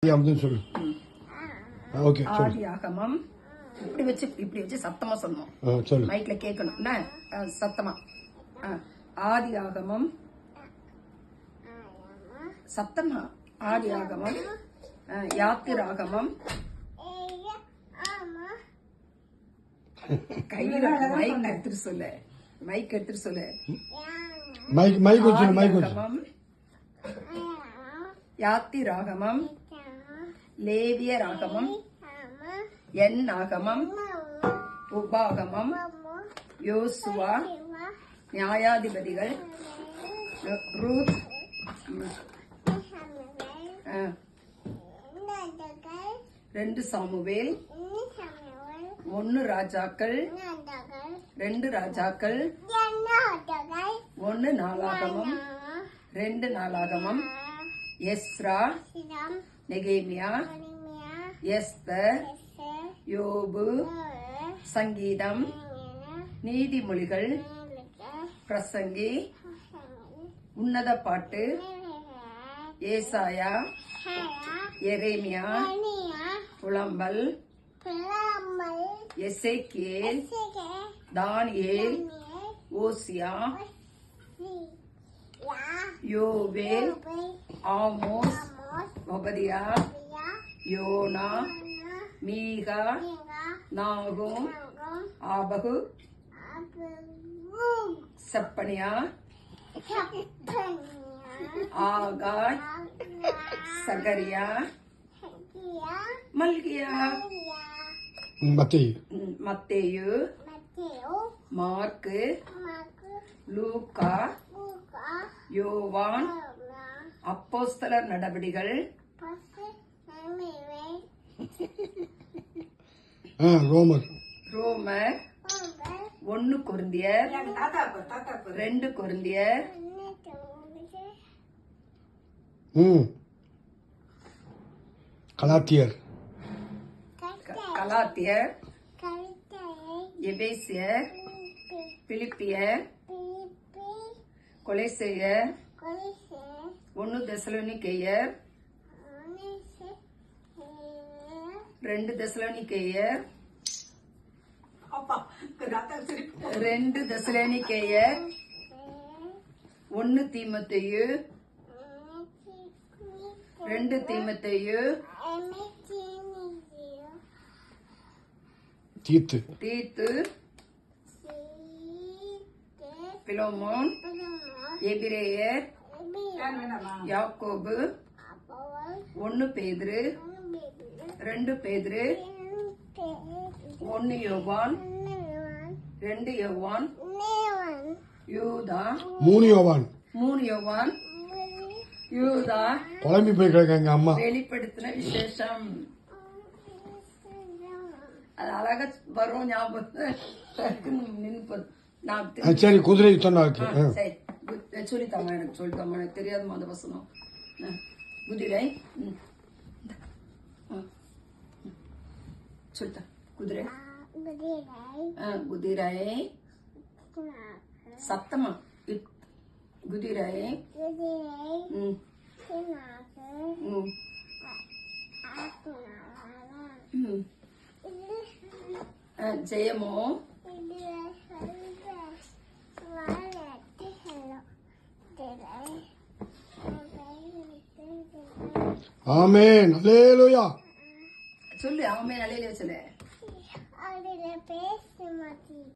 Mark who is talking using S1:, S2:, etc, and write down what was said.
S1: சொல்லு. ஓகே
S2: ஆதி ஆகமம் இப்படி வச்சு சத்தமா சொல்லணும். சொல்லு, மைக்ல கேட்கணும். என்ன சத்தமா? ஆதி ஆகமம் சத்தமா. ஆதி ஆகமம், யாத்திராகமம், கையில மைக் எடுத்துட்டு சொல்லு. மைக் எடுத்துட்டு சொல்லு. ஆதியாகமம், யாத்திராகமம், லேவியராகமம், எண்ணாகமம், உபாகமம், யோசுவா, நியாயாதிபதிகள், ரூத், 2 சாமுவேல், 1 ராஜாக்கள், 2 ராஜாக்கள், 1 நாளாகமம், 2 நாளாகமம், எஸ்ரா, நெகேமியா, எஸ்தர், யோபு, சங்கீதம், நீதிமொழிகள், பிரசங்கி, உன்னத பாட்டு, ஏசாயா, எரேமியா, புலம்பல், எசேக்கியேல், தானியேல், ஓசியா, யோவேல், ஆமோஸ், ஒபதியா, யோனா, மீகா, நாகும், ஆபகு, செப்பனியா, ஆகாய், சகரியா, மல்கியா, மத்தேயு, மார்க்கு, லூக்கா, யோவான், அப்போஸ்தலர் நடவடிகள், ரோமர், 1 கொரிந்தியர், 2 கொரிந்தியர், கலாத்தியர், எபேசியர், பிலிப்பியர், கொலோசையர், 1 தெசலோனிக்கேயர், 2 தெசலோனிக்கேயர், 2 தெசலோனிக்கேயர், 1 தீமோத்தேயு, 2 தீமோத்தேயு, தீத்து, பிலோமோன், எபிரேயர், யாக்கோபு, 1 பேதுரு, 2 பேதுரு, 1 யோவான், 2 யோவான், யூதா, 3 யோவான், யூதா, குழம்பி போய் கிடக்காங்க அம்மா. வெளிப்படுத்தின விசேஷம் அது அழகா வரும் ஞாபகம். சரி, குதிரை சொல்லித்தாமா, எனக்கு சொல்லித்தாமா, எனக்கு தெரியாதுமா அந்த வசனம். குதிரை சொல்லித்தா. குதிரை, குதிரை சத்தமா. குதிரை, ஜெயமோ, ஆமென், அல்லேலூயா சொல்லு. ஆமென், அல்லேலூயா சொல்லு.